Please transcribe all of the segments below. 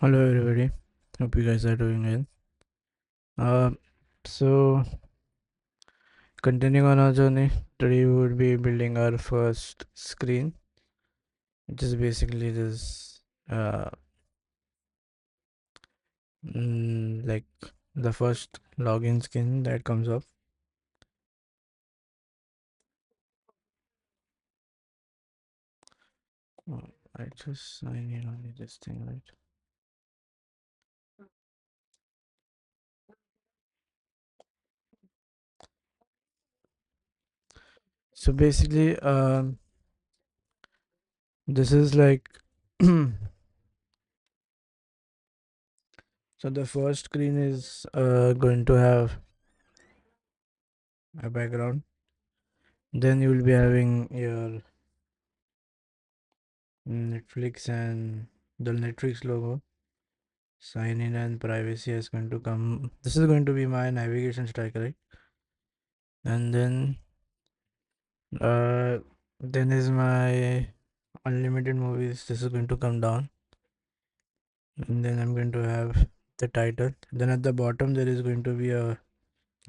Hello everybody, hope you guys are doing well. So continuing on our journey, today we would be building our first screen, which is basically this like the first login screen that comes up. Oh, I just sign in on this thing, right? So basically, this is like so the first screen is going to have a background. Then you will be having your Netflix and the Netflix logo. Sign in and privacy is going to come. This is going to be my navigation stack, right? And uh, then is my unlimited movies. This is going to come down, and then I'm going to have the title. Then at the bottom there is going to be a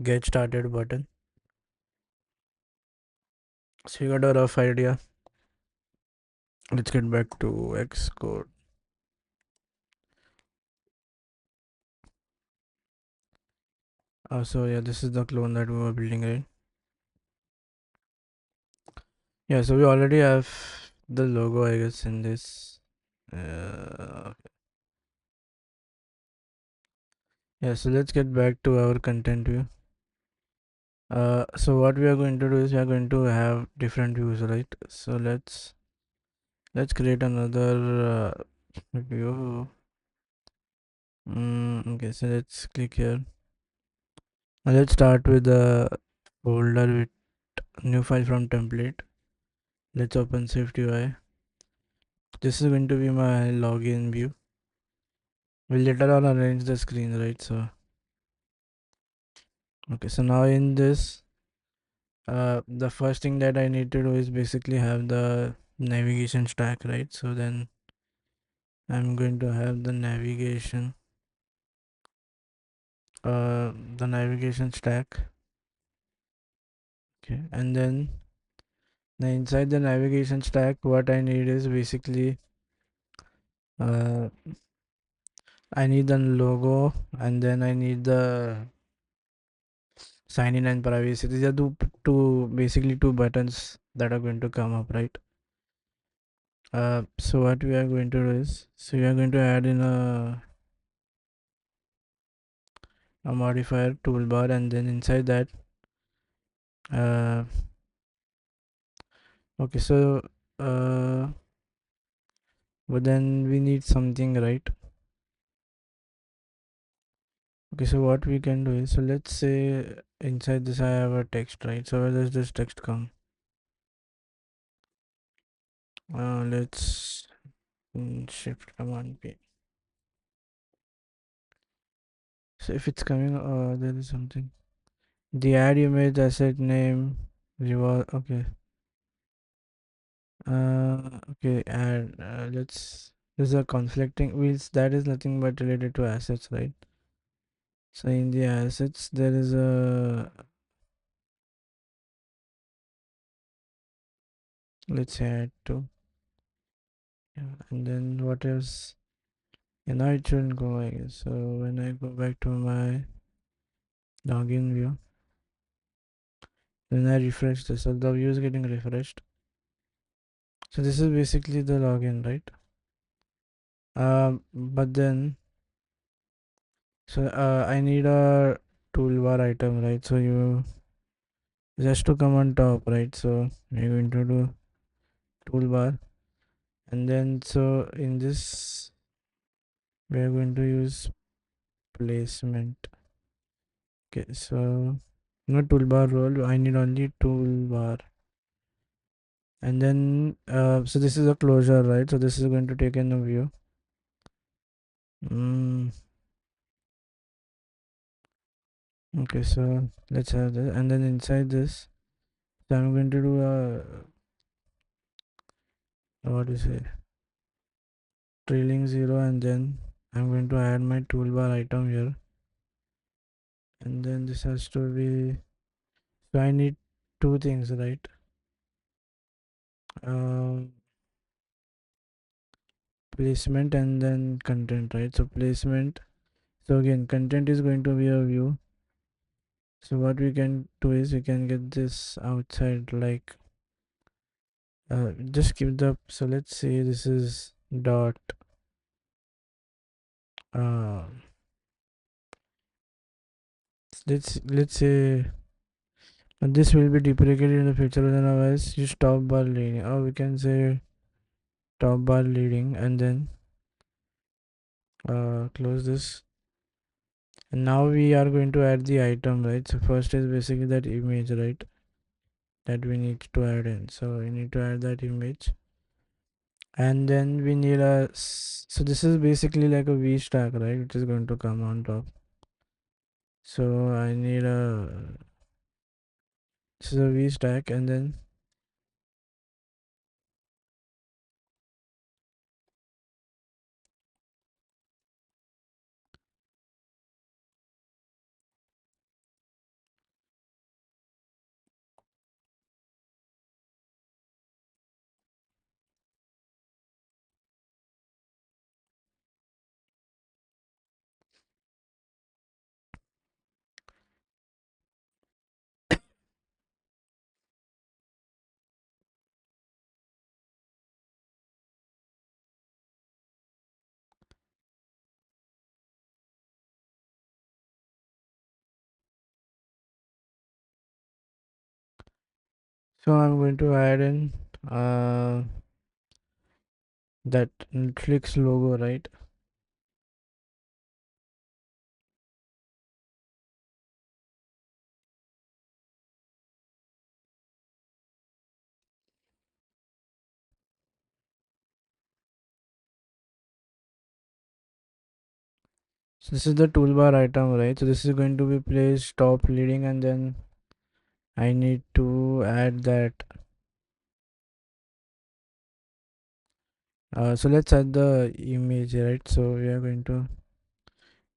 get started button. So you got a rough idea. Let's get back to Xcode. So yeah, this is the clone that we were building, right? Yeah, so we already have the logo, I guess, in this. Yeah, so let's get back to our content view. So what we are going to do is we are going to have different views, right? So let's create another view. Okay, so let's click here. Now let's start with the folder with new file from template. Let's open SwiftUI. This is going to be my login view. We'll later on arrange the screen, right? So okay, so now in this, the first thing that I need to do is basically have the navigation stack, right? So then I'm going to have the navigation stack. Okay, and then inside the navigation stack, what I need is basically uh, I need the logo, and then I need the sign in and privacy. These are two basically two buttons that are going to come up, right? So what we are going to do is, so we are going to add in a modifier toolbar, and then inside that, uh, okay, so uh, but then we need something, right? Okay, so what we can do is, so let's say inside this I have a text, right? So where does this text come? Let's shift command P. So if it's coming, there is something. The add image asset name reward. Okay. Okay. Add. Let's. There's a conflicting wheels. That is nothing but related to assets, right? So in the assets there is a. Let's add to. Yeah, and then what else? And now it shouldn't go, I guess. So when I go back to my login view, then I refresh this. So the view is getting refreshed. So this is basically the login, right? But then, so I need a toolbar item, right? So you just to come on top, right? So you're going to do toolbar, and then so in this we're going to use placement. Okay, so not toolbar role. I need only toolbar. And then so this is a closure, right? So this is going to take in a view. Okay, so let's have this, and then inside this, so I'm going to do a what do you say, trailing zero, and then I'm going to add my toolbar item here, and then this has to be, so I need two things, right? um, Placement and then content, right? So placement, so again content is going to be a view. So what we can do is we can get this outside, like just keep the, so let's say this is dot uh let's say this will be deprecated in the future, then otherwise use top bar leading, or we can say top bar leading, and then close this. And now we are going to add the item, right? So first is basically that image, right, that we need to add in. So we need to add that image, and then we need a, so this is basically like a v stack, right, which is going to come on top. So I need a, this is a v stack, and then so I'm going to add in that Netflix logo, right? So this is the toolbar item, right? So this is going to be placed top leading, and then I need to add that. So let's add the image, right? So we are going to,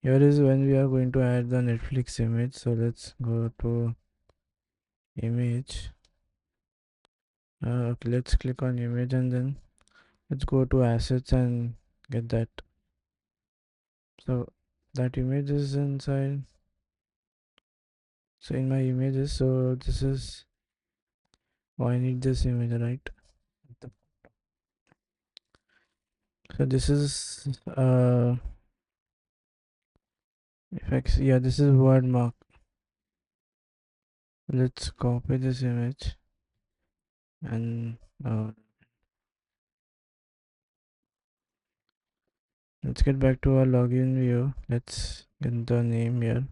here is when we are going to add the Netflix image. So let's go to image. Okay, let's click on image, and then let's go to assets and get that. So that image is inside, so in my images, so this is, oh, I need this image, right? So this is effects, yeah, this is word mark. Let's copy this image, and let's get back to our login view. Let's get the name here.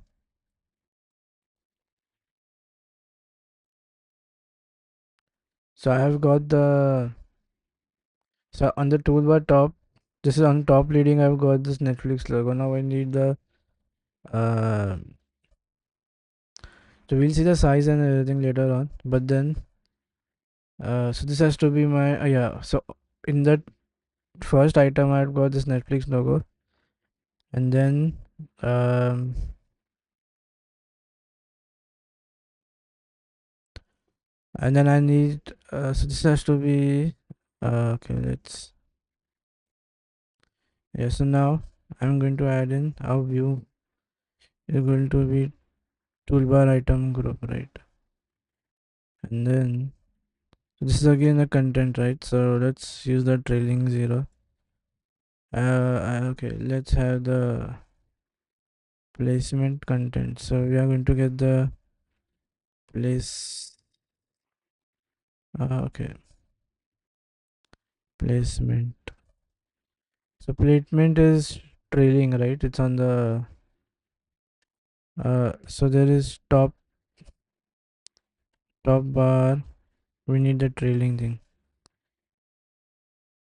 So I have got the, so on the toolbar top, this is on top leading, I've got this Netflix logo. Now I need the uh so we'll see the size and everything later on, but then so this has to be my yeah, so in that first item I've got this Netflix logo, and then um I need so this has to be okay, let's, yeah, so now I'm going to add in our view is going to be toolbar item group, right? And then, so this is again a content, right? So let's use the trailing zero. Okay, let's have the placement content. So we are going to get the place, okay, placement. So placement is trailing, right? It's on the so there is top bar, we need the trailing thing,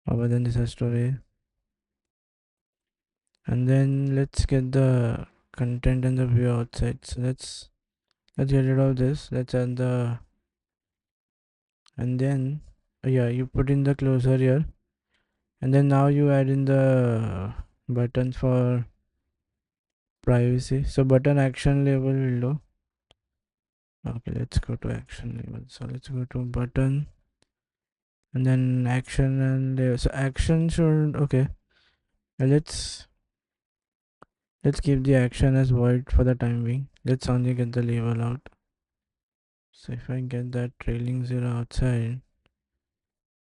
but then this has to be, and then let's get the content and the view outside. So let's get rid of this. Let's add the, and then yeah, you put in the closure here, and then now you add in the button for privacy. So button action label will do. Okay, let's go to action label. So let's go to button and then action and so action should okay. Let's keep the action as void for the time being. Let's only get the label out. So if I get that trailing zero outside,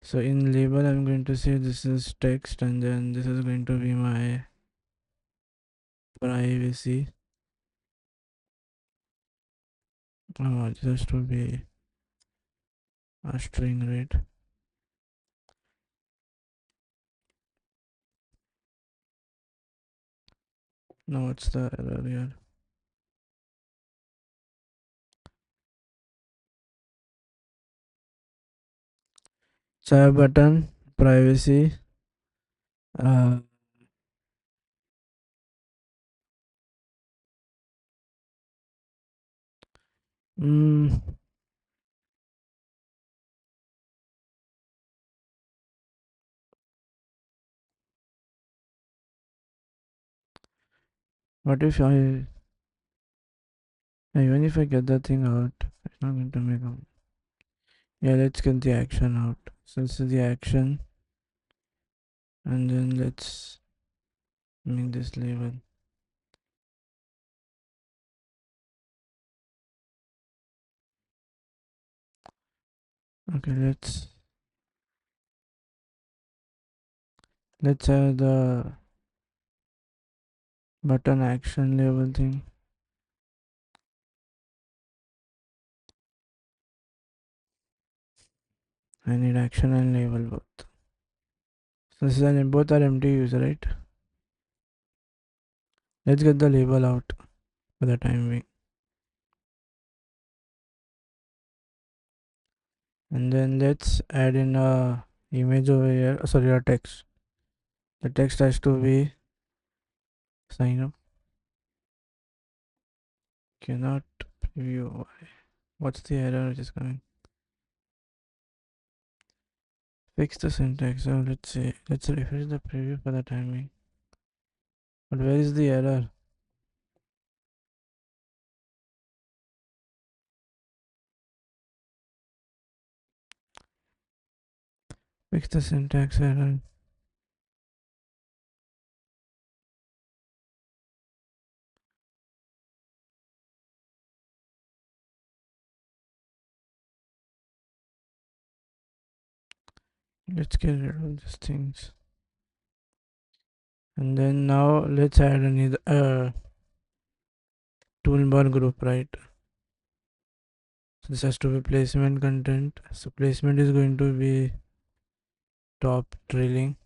so in label I'm going to say this is text and then this is going to be my privacy. Oh, just to be a string, right? Now what's the error here? So button privacy. Uh, mm, what if I even if I get the thing out, it's not going to make a yeah. Let's get the action out. So this is the action, and then let's make this label. Okay, let's have the button action label thing. I need action and label both. So this is both are empty use, right? Let's get the label out for the time being. And then let's add in a image over here. Sorry, a text. The text has to be sign up. Cannot preview. What's the error which is coming? Fix the syntax. So let's see. Let's refresh the preview for the time being. But where is the error? Fix the syntax error. Let's get rid of these things. And then now let's add another toolbar group, right? So this has to be placement content. So placement is going to be top trailing.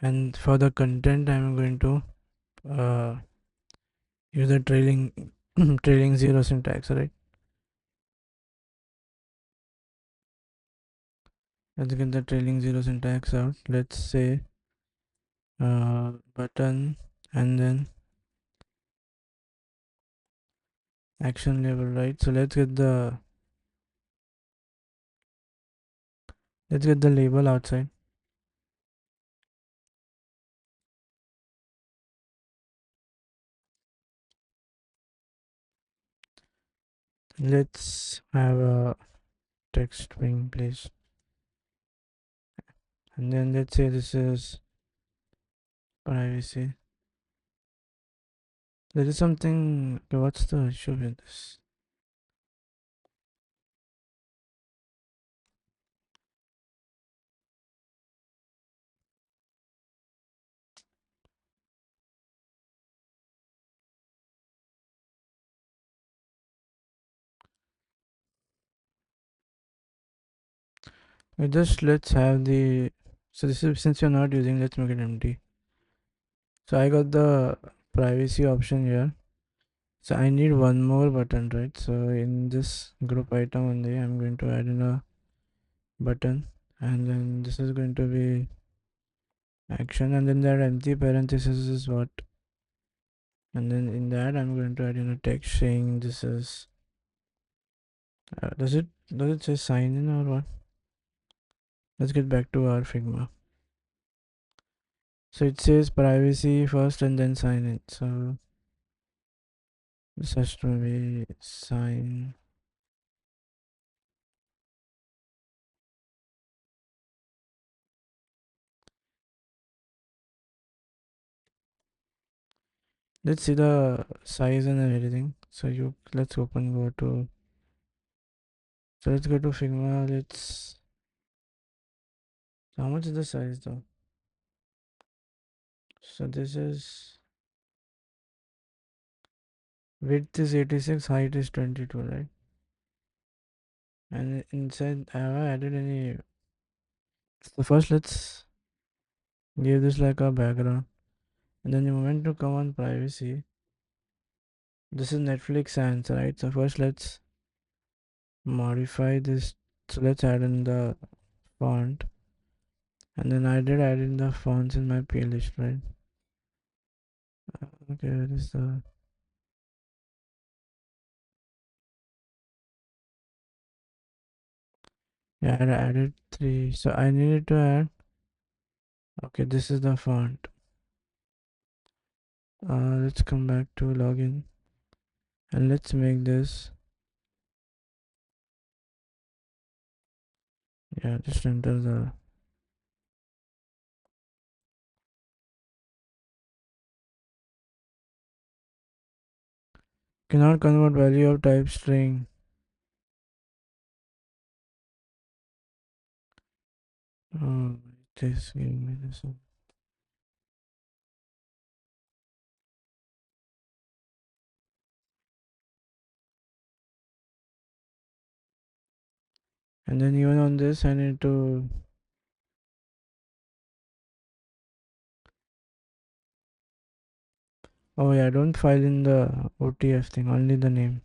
And for the content, I'm going to uh, use the trailing trailing zero syntax, right? Let's get the trailing zero syntax out. Let's say button and then action label, right? So let's get the label outside. Let's have a text being placed, and then let's say this is privacy. There is something. Okay, what's the issue with this? Just let's have the. So this is since you're not using, let's make it empty. So I got the privacy option here. So I need one more button, right? So in this group item only, I'm going to add in a button, and then this is going to be action, and then that empty parenthesis is what, and then in that I'm going to add in a text saying this is. Does it say sign in or what? Let's get back to our Figma. So it says privacy first and then sign in. So this has to be sign. Let's see the size and everything. So you let's open go to. So let's go to Figma. Let's. How much is the size though? So this is width is 86, height is 22, right? And inside, have I added any? So first, let's give this like a background, and then the moment to come on privacy. This is Netflix sans, right? So first, let's modify this. So let's add in the font, and then I did add in the fonts in my playlist, right? Okay, where is the? Yeah, I added three. So I needed to add. Okay, this is the font. Let's come back to login, and let's make this. Yeah, just enter the. Cannot convert value of type string. Oh, it is giving me this one. And then even on this, I need to. Oh yeah, don't file in the OTF thing, only the name.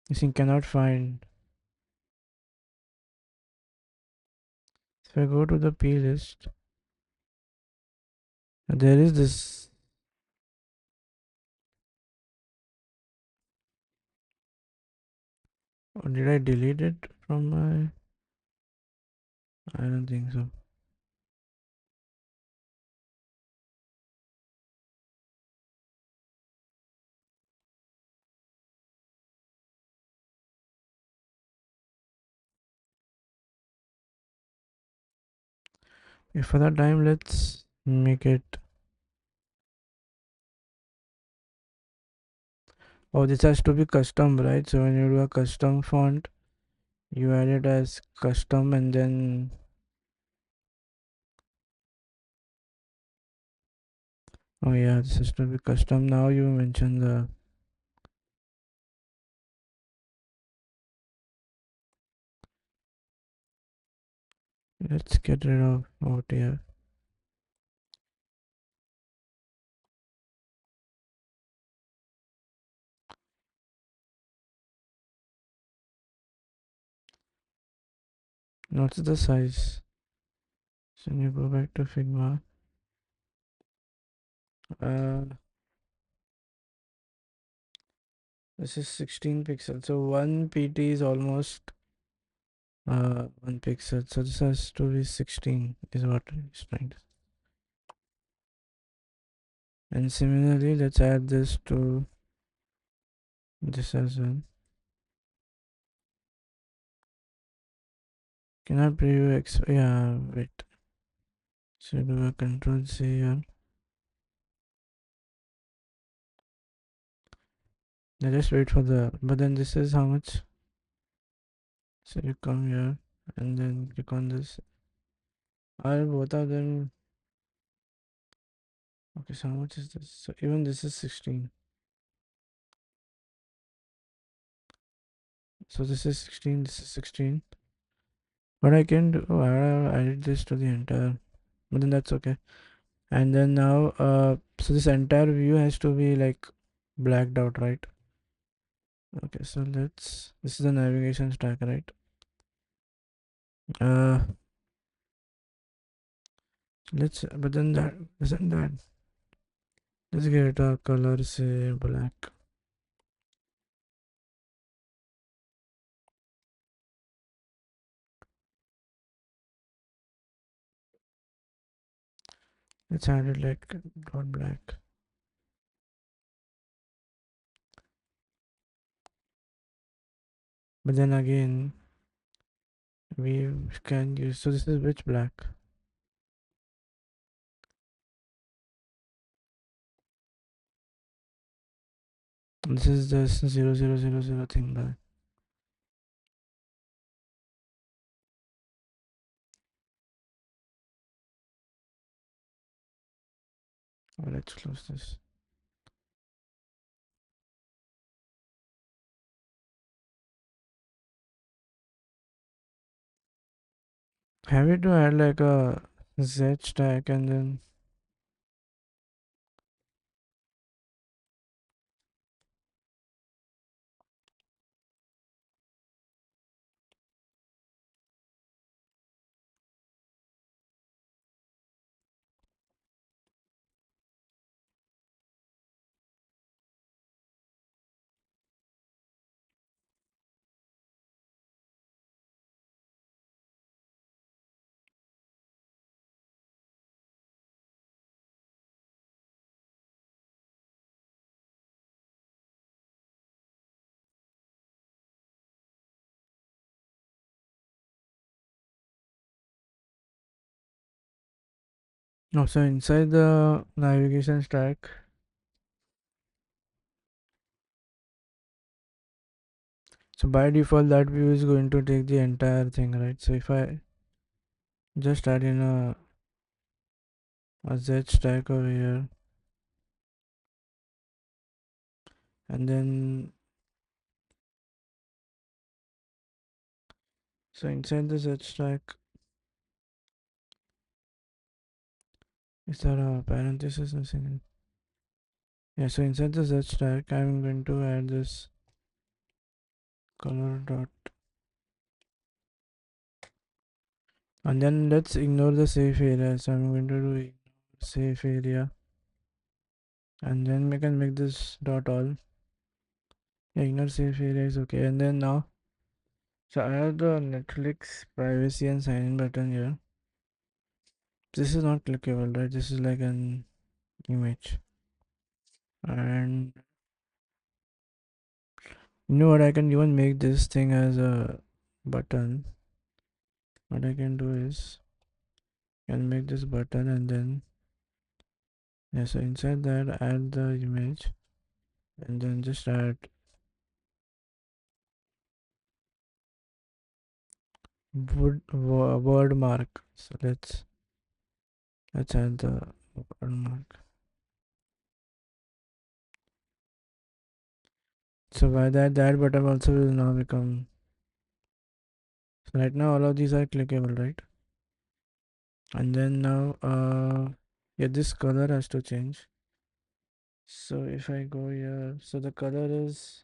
You see, cannot find. If I go to the P list, there is this. Or did I delete it from my? I don't think so. If for that time, let's make it. Oh, this has to be custom, right? So when you do a custom font, you add it as custom and then. Oh yeah, this has to be custom. Now you mention the. Let's get rid of OTF. What's the size? So when you go back to Figma, uh, this is 16 pixels. So 1 PT is almost 1 pixel. So this has to be 16 is what it's trying to. And similarly, let's add this to this as well. Can I preview X? Yeah, wait. So do a control C here. Now just wait for the. But then this is how much? So you come here and then click on this. Are both of them? Okay, so how much is this? So even this is 16. So this is 16, this is 16. But I can do, oh, I added this to the entire, but then that's okay. And then now, so this entire view has to be like blacked out, right? Okay, so this is the navigation stack, right? Uh, but then that, isn't that, let's get a color, say black. Let's add it like dot black. But then again, we can use, so this is which black? This is this 0000 thing black. Oh, let's close this. Have it to add like a Z stack and then no. So inside the navigation stack, so by default that view is going to take the entire thing, right? So if I just add in a Z stack over here, and then so inside the Z stack, is there a parenthesis or something? Yeah, so inside the Z stack, I'm going to add this color dot, and then let's ignore the safe area. So I'm going to do ignore safe area, and then we can make this dot all. Yeah, ignore safe area is okay. And then now, so I have the Netflix privacy and sign in button here. This is not clickable, right? This is like an image. And you know what? I can even make this thing as a button. What I can do is I can make this button and then yeah, so inside that add the image and then just add word mark. So let's add the word mark. So by that button also will now become, so right now all of these are clickable, right? And then now yeah, this color has to change. So if I go here, so the color is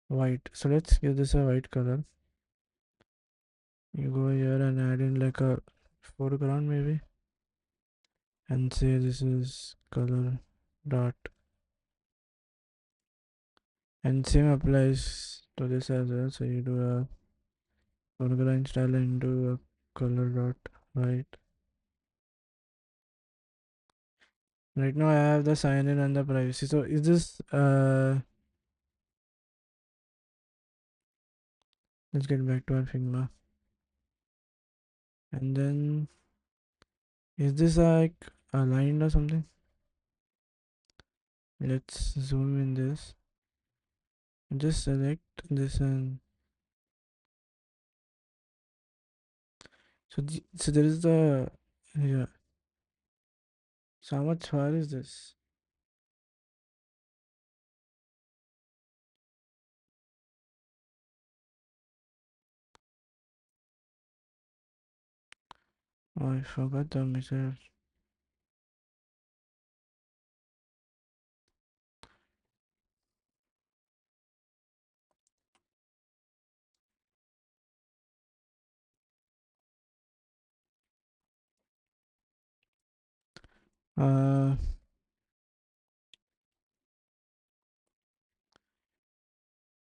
white, so let's give this a white color. You go here and add in like a foreground maybe, and say this is color dot, and same applies to this as well. So you do a foreground style and do a color dot white. Right now I have the sign in and the privacy. So is this let's get back to our Figma. And then is this like aligned or something? Let's zoom in this. Just select this and so there is the, yeah. So how much far is this? Oh, I forgot the measure. Uh,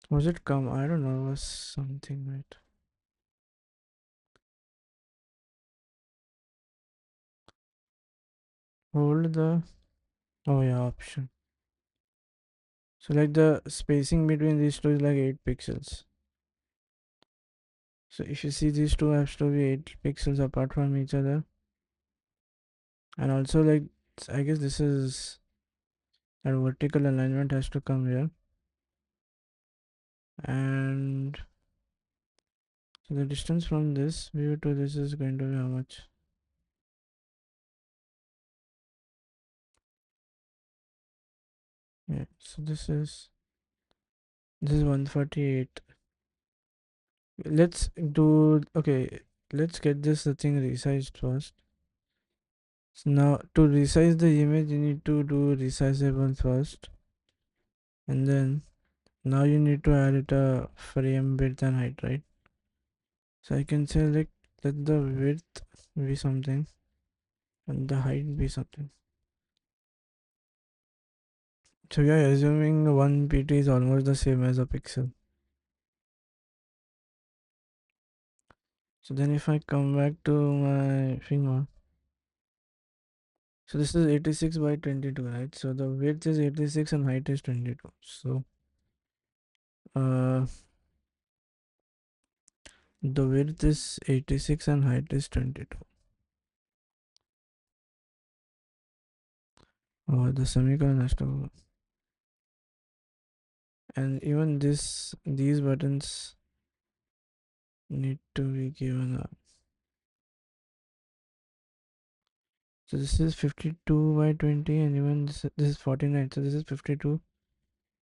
was it come? I don't know. Was something right? hold the, oh yeah, option. So like the spacing between these two is like 8 pixels. So if you see, these two have to be 8 pixels apart from each other. And also like, I guess this is, that vertical alignment has to come here. And so the distance from this view to this is going to be how much? Yeah, so this is 148. Let's do, okay, let's get this thing resized first. So now to resize the image, you need to do resizable first, and then now you need to add it a frame width and height, right? So I can say like, let the width be something and the height be something. So we are assuming 1 pt is almost the same as a pixel. So then if I come back to my finger, so this is 86 by 22, right? So the width is 86 and height is 22. So uh the width is 86 and height is 22. Oh, the semicolon has to go. And even these buttons need to be given up. So this is 52 by 20, and even this is 49. So this is 52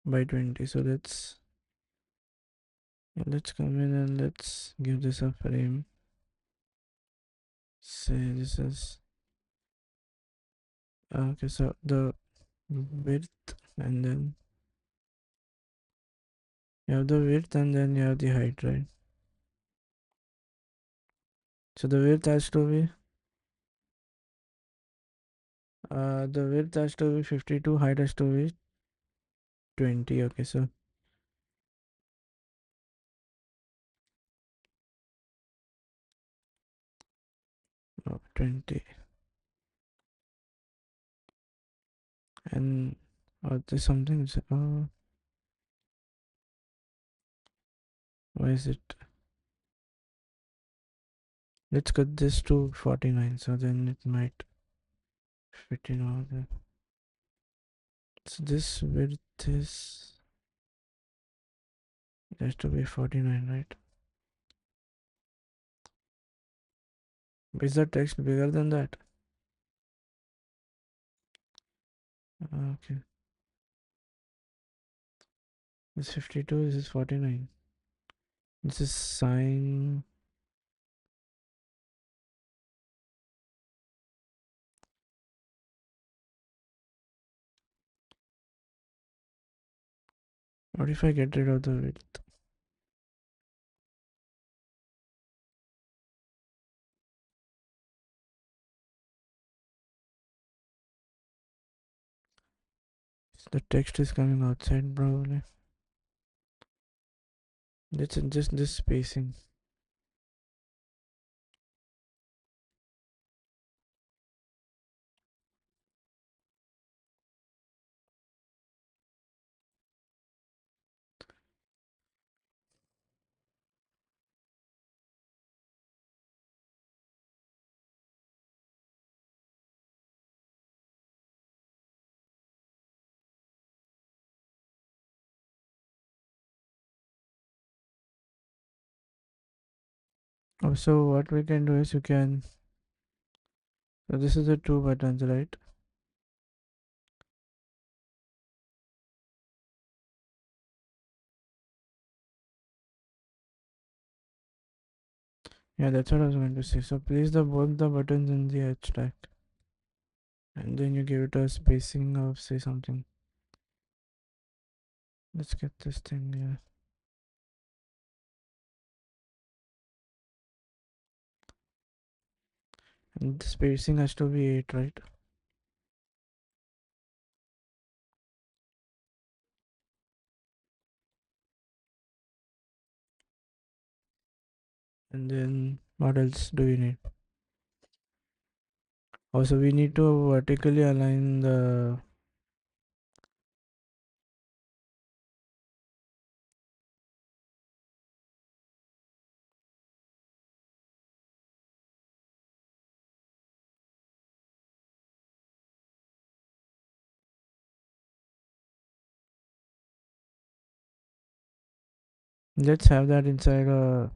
by 20. So let's come in and let's give this a frame. Say this is okay. So the width, and then you have the width and then you have the height, right? So the width has to be the width has to be 52, height has to be 20. Okay, so 20, and there's something. Why is it? Let's cut this to 49, so then it might fit in over there. So this width is, it has to be 49, right? Is the text bigger than that? Okay, this is 52, this is 49. This is sign. What if I get rid of the width? The text is coming outside probably. Let's adjust this spacing. Oh, so what we can do is you can, so this is the two buttons, right? Yeah, that's what I was going to say. So place the both the buttons in the edge stack, and then you give it a spacing of say something. Let's get this thing here. And the spacing has to be 8, right? And then what else do you need? Also, we need to vertically align the let's have that inside a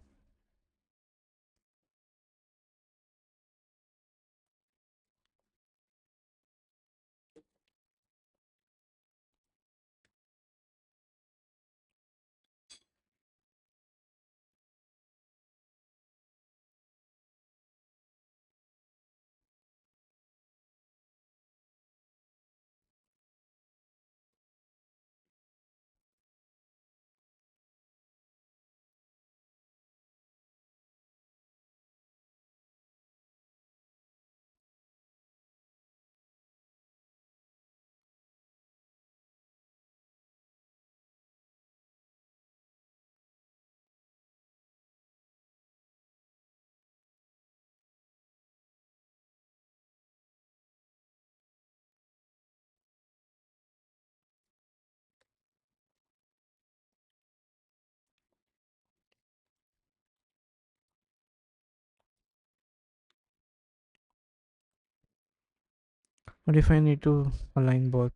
what if I need to align both?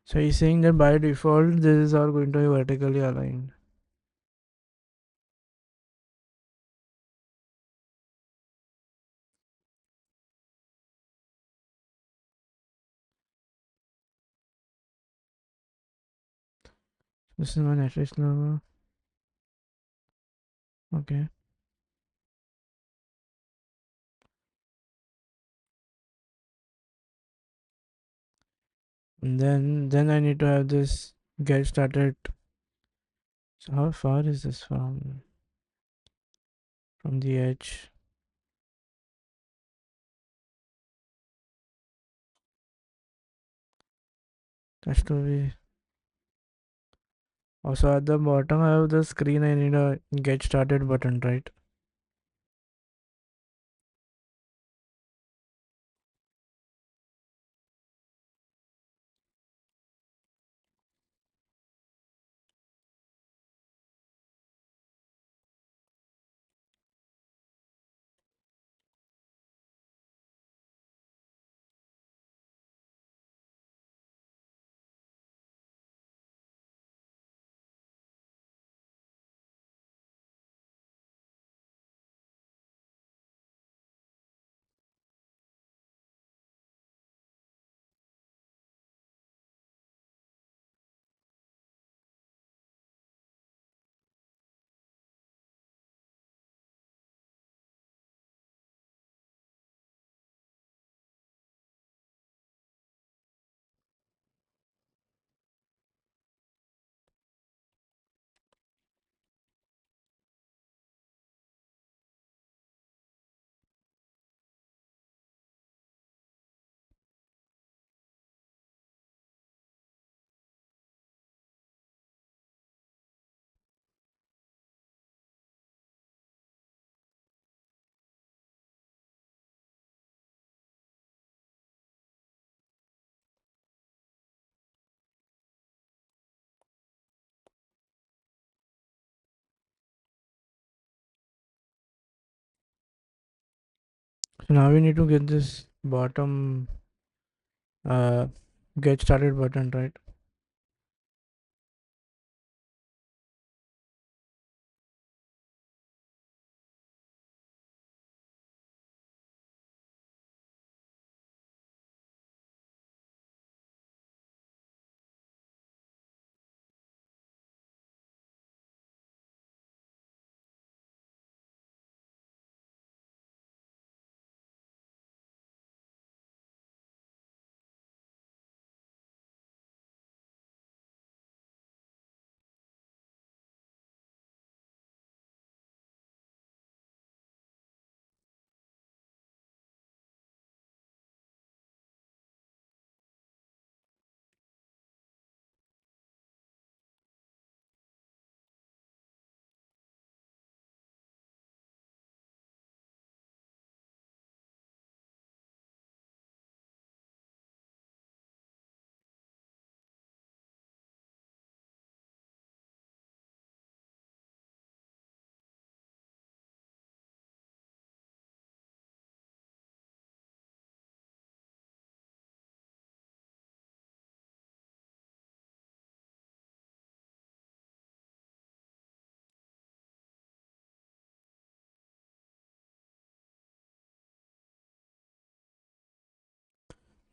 So he's saying that by default these are going to be vertically aligned. This is my Netflix logo. Okay. And then I need to have this get started. So how far is this from the edge? That's to be. Also at the bottom of the screen I need a get started button, right? So now we need to get this bottom uh get started button, right?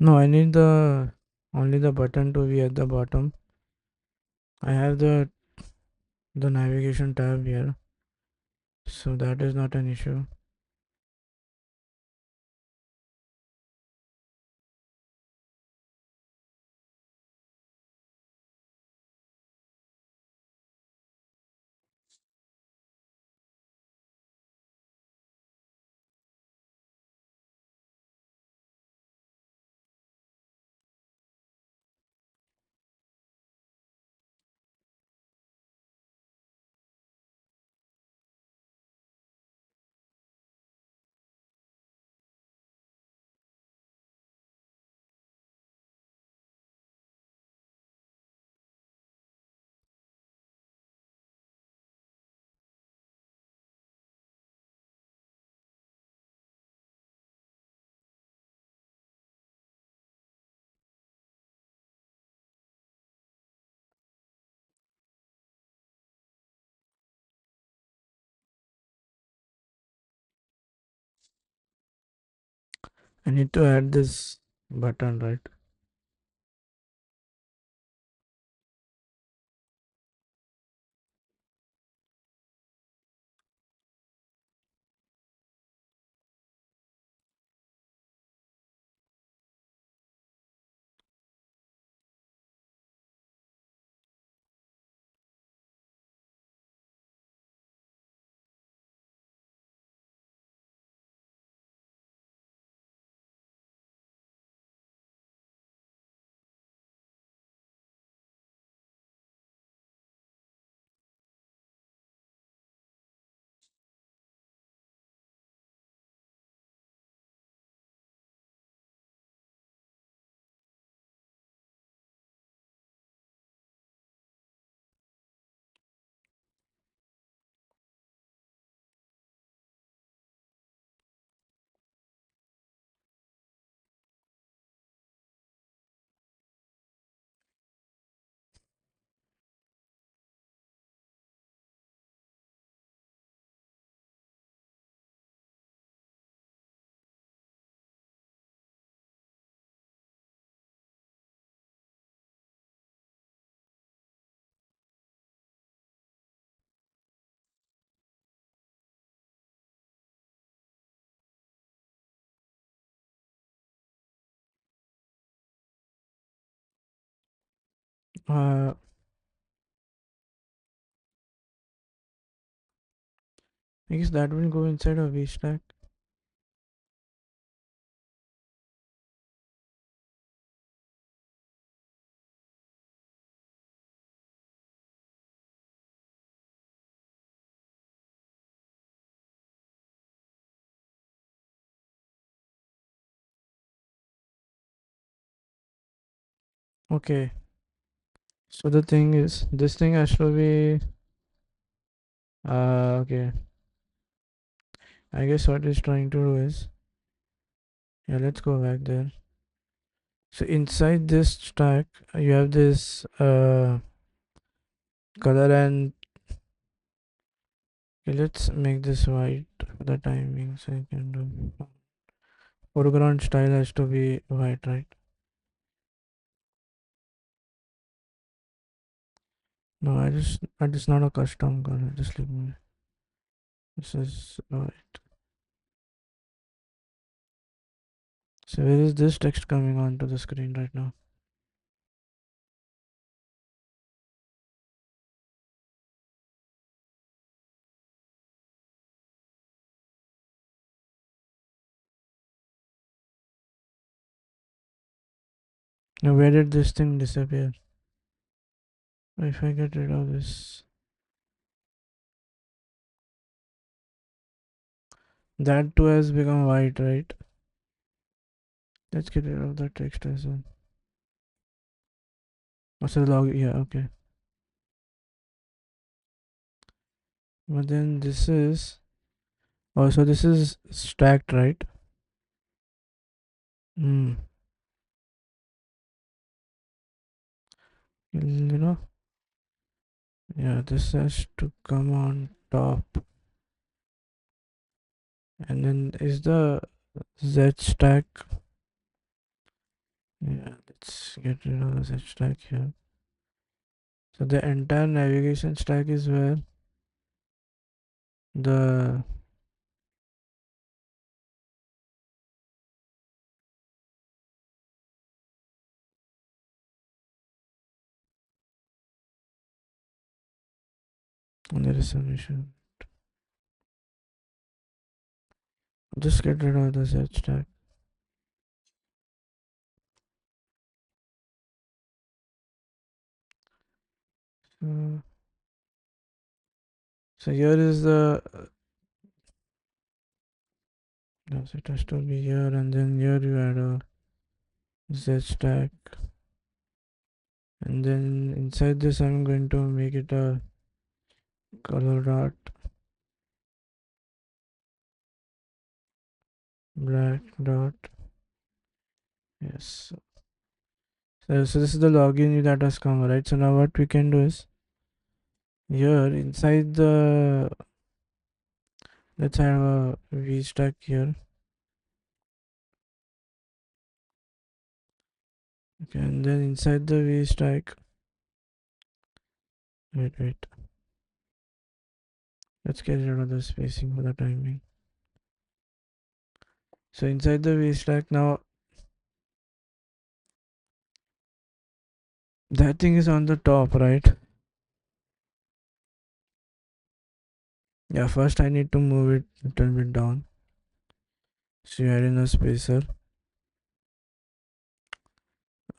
No, I need the only the button to be at the bottom. I have the navigation tab here, so that is not an issue. I need to add this button, right? Uh, I guess that will go inside a V stack. Okay. So the thing is, this thing has to be. Okay. I guess what it's trying to do is, yeah. Let's go back there. So inside this stack, you have this color and okay, let's make this white for the timing so I can do foreground style has to be white, right? No, I just not a custom color. Just leave me. This is white. So where is this text coming onto the screen right now? Now where did this thing disappear? If I get rid of this, that too has become white, right? Let's get rid of the text as well. What's the log? Yeah, okay. But then this is also this is stacked, right? Hmm. You know, yeah, this has to come on top. And then is the Z stack Yeah, let's get rid of the set stack here. So the entire navigation stack is where the there is some issue. Just get rid of the set stack. So, so here is the no, so it has to be here, and then here you add a Z stack, and then inside this I'm going to make it a color dot, black dot. Yes. So this is the login that has come, right? So now what we can do is here inside the, let's have a V stack here. Okay, and then inside the V stack, wait. Let's get rid of the spacing for the timing. So inside the V stack now, that thing is on the top, right? Yeah, first I need to move it a little bit down. So you add in a spacer.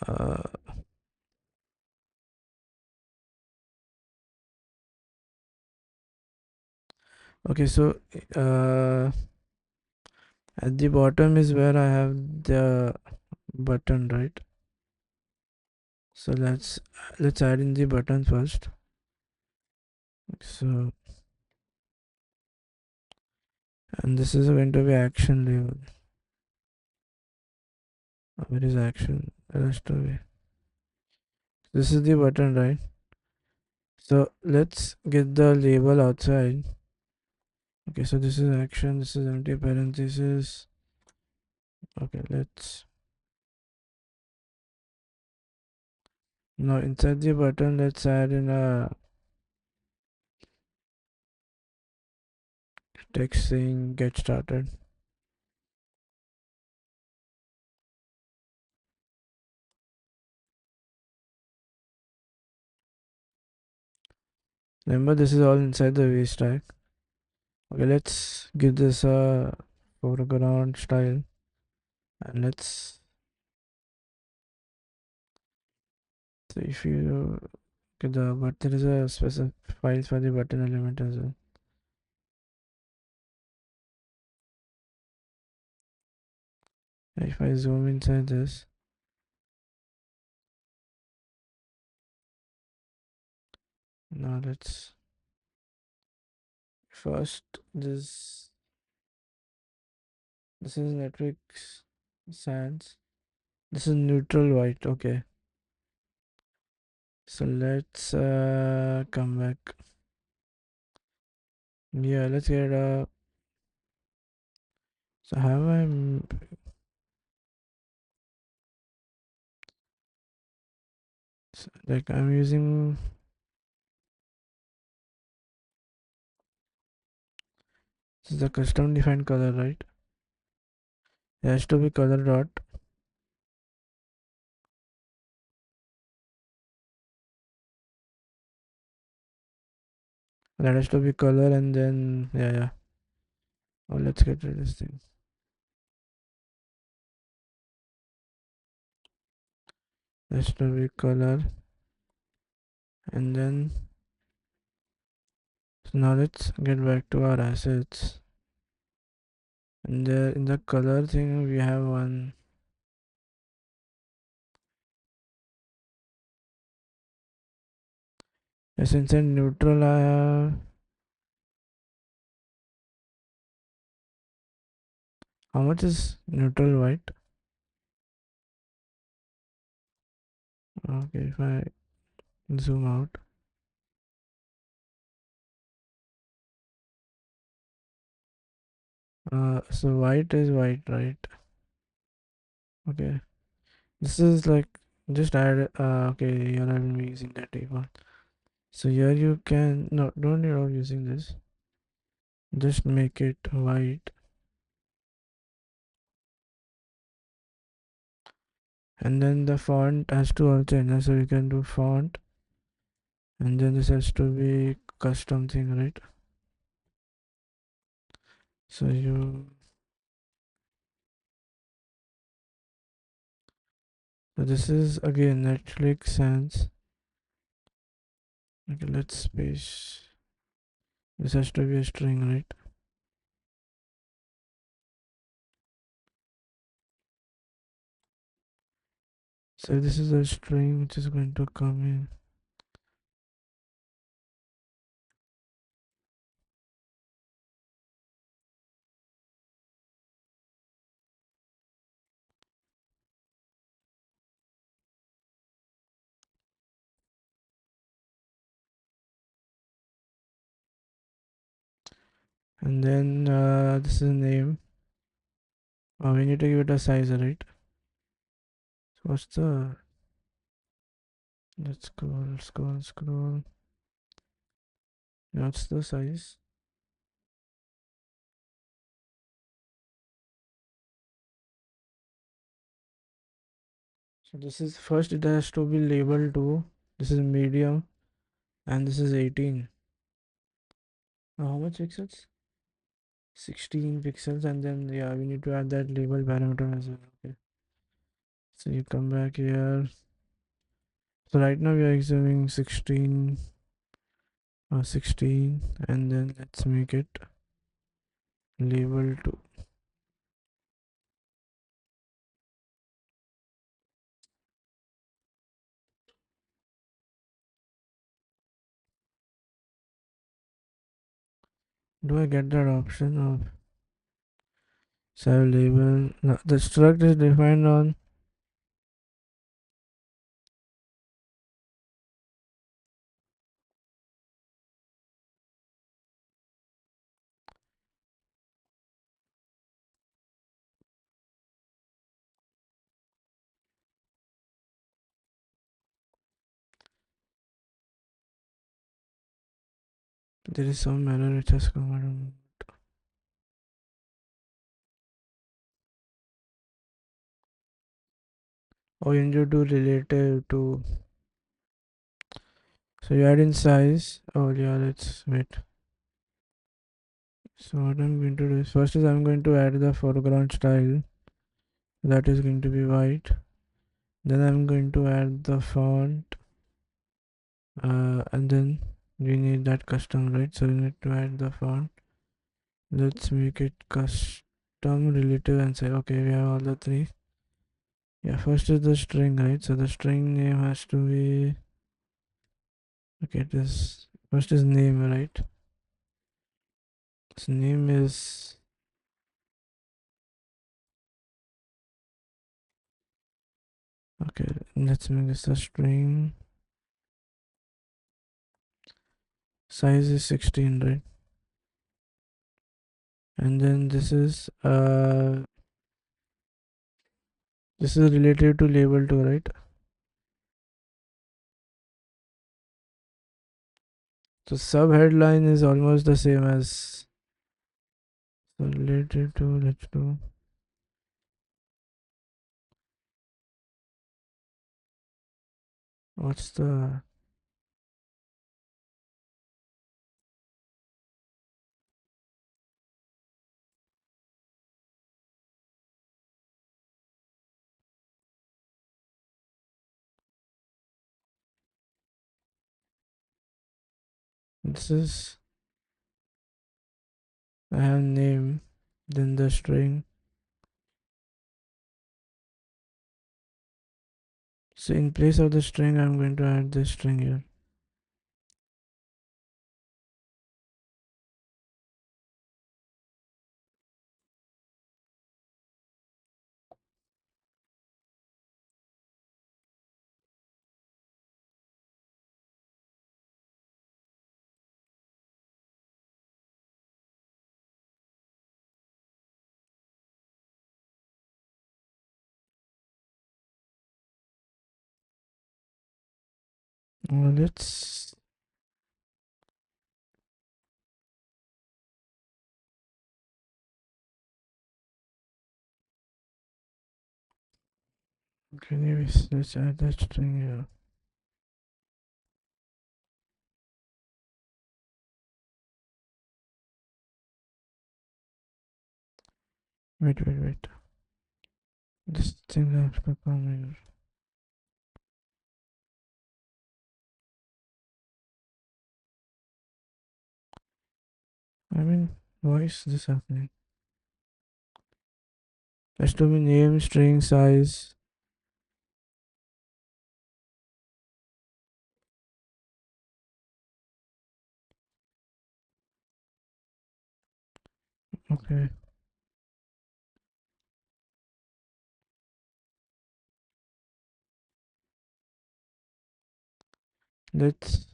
Uh, okay, so uh, at the bottom is where I have the button, right? So let's add in the button first. So, and this is going to be action label. Where is action? Rest away. This is the button, right? So let's get the label outside. Okay, so this is action, this is empty parenthesis. Okay, let's now inside the button, let's add in a text saying get started. Remember, this is all inside the V stack. Okay, let's give this a foreground style, and let's, so if you get the, but there is a specific file for the button element as well. If I zoom inside this, now let's first this is Netflix sans. This is neutral white. Okay, so let's come back. Yeah, let's get a. So have I like I'm using, this is the custom defined color, right? It has to be color dot. That has to be color, and then yeah. Oh, let's get rid of this thing. Has to be color, and then so now let's get back to our assets. And there in the color thing we have one. Yes, inside neutral I have, how much is neutral white? Okay, if I zoom out, so white is white, right? Okay, This is like just add okay, here I will be using that table. So here you can no, don't need of using this, just make it white, and then the font has to also change. So you can do font, and then this has to be custom thing, right? So you so this is again Netflix sans. Okay, let's space. This has to be a string, right? So this is a string which is going to come in. And then this is name. We need to give it a size, right? So what's the, let's scroll. What's the size? So this is first, it has to be label 2. This is medium, and this is 18. How much pixels? 16 pixels, and then yeah, we need to add that label parameter as well. Okay. So you come back here. So right now we are using 16 or 16, and then let's make it label 2. Do I get that option of save label? No, the struct is defined on. There is some error which has come out. Or you need to do relative to. So you add in size. Oh yeah, let's wait. So what I'm going to do is first is I'm going to add the foreground style. That is going to be white. Then I'm going to add the font. And then we need that custom, right? So we need to add the font. Let's make it custom relative and say okay, we have all the three. Yeah, first is the string, right? So the string name has to be okay. This first is name, right? This name is okay. Let's make this a string. Size is 16, right? And then this is related to label 2, right? So sub headline is almost the same as, so related to, let's do what's the, this is, I have name, then the string. So in place of the string I'm going to add this string here. Let's. Okay, anyways, let's add that string here. Wait. This thing has to come here. I mean, why is this happening? Has to be name, string, size. Okay. Let's.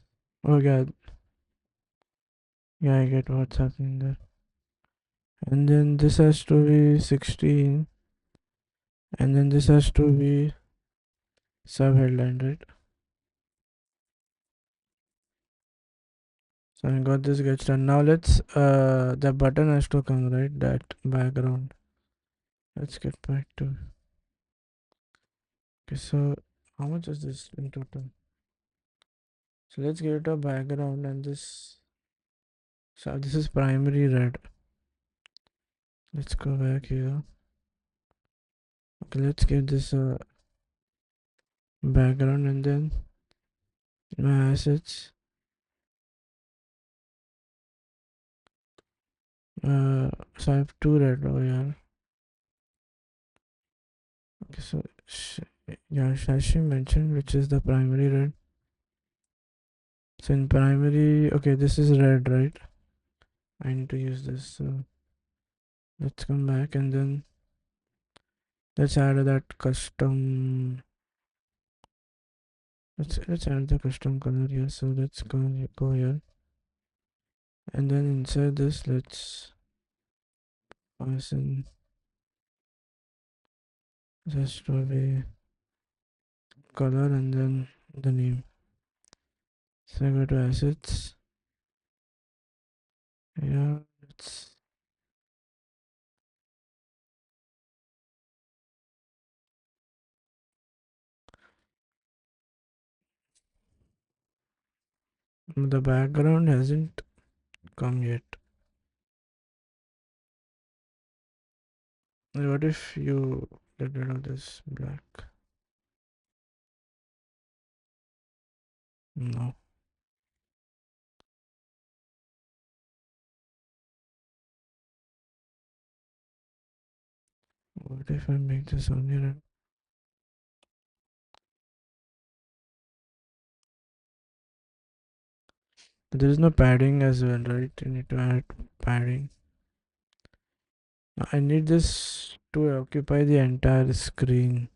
Oh god. Yeah, I get what's happening there. And then this has to be 16. And then this has to be sub headline, right? So I got this gets done. Now let's the button has to come, right? That background. Let's get back to. Okay, so how much is this in total? So let's give it a background and this. So this is primary red. Let's go back here. Okay, let's give this a background and then my assets. So I have two red over here. Okay, so yeah, as she mentioned, which is the primary red. So in primary, okay, this is red, right? I need to use this. So let's come back and then let's add that custom. Let's add the custom color here. So let's go here and then inside this let's pass in just to be color and then the name. So I go to assets. Yeah, let's the background hasn't come yet. What if you get rid of this black? No. What if I make this only red? There is no padding as well, right? You need to add padding. I need this to occupy the entire screen.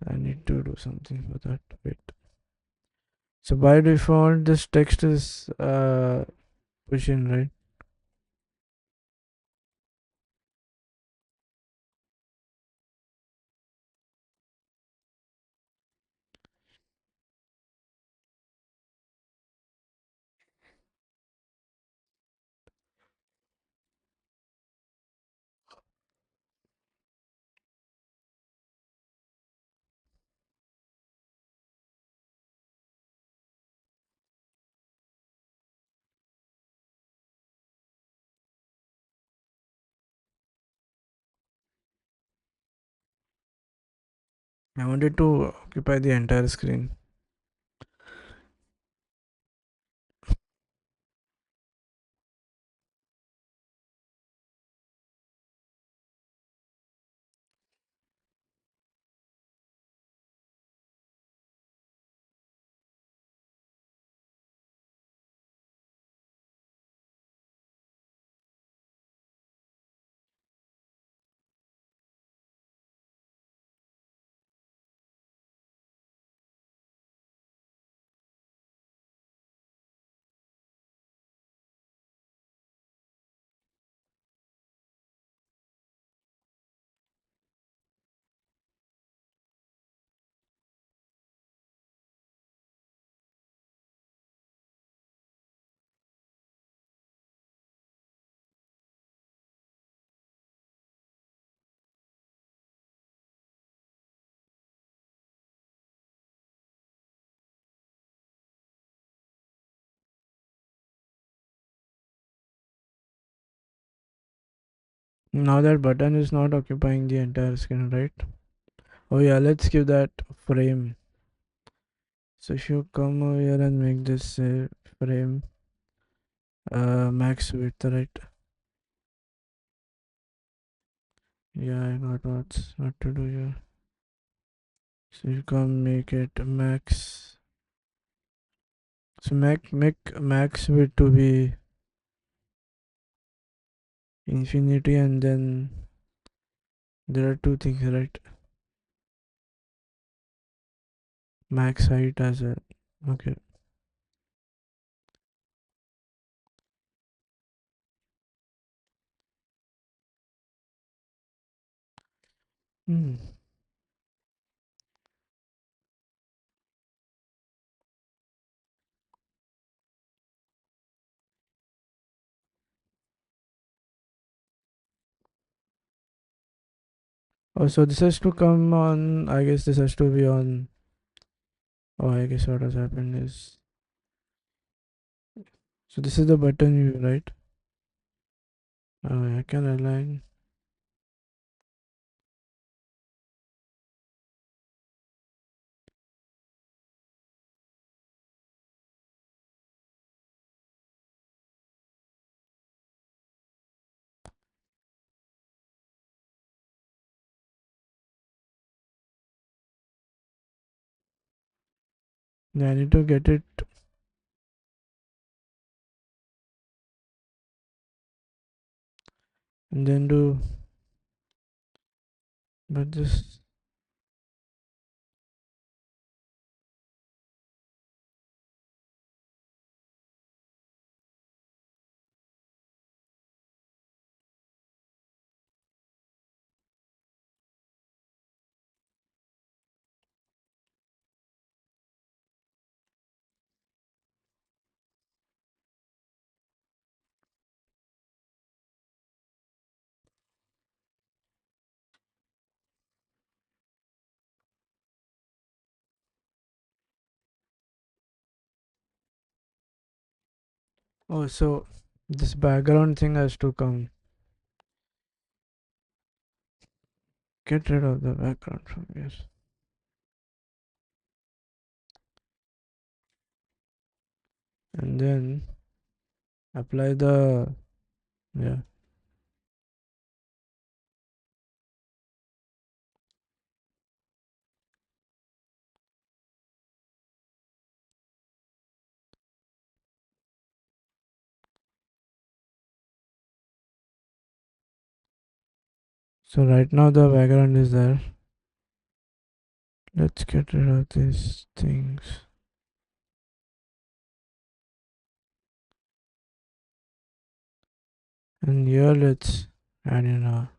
I need to do something for that. Wait. So by default, this text is pushing, right? I wanted to occupy the entire screen. Now that button is not occupying the entire screen, right? Oh yeah, let's give that frame. So if you come over here and make this frame max width, right? Yeah, I got what to do here. So you come make it max. So make max width to be infinity, and then there are two things, right? Max height as well. Okay. Hmm. Oh, so this has to come on. I guess this has to be on. Oh, I guess what has happened is. So this is the button view, right? Oh, I can align. Yeah, I need to get it and then do. But this. Oh, so this background thing has to come. Get rid of the background from here. And then apply the. Yeah. So right now the background is there. Let's get rid of these things. And here let's add in a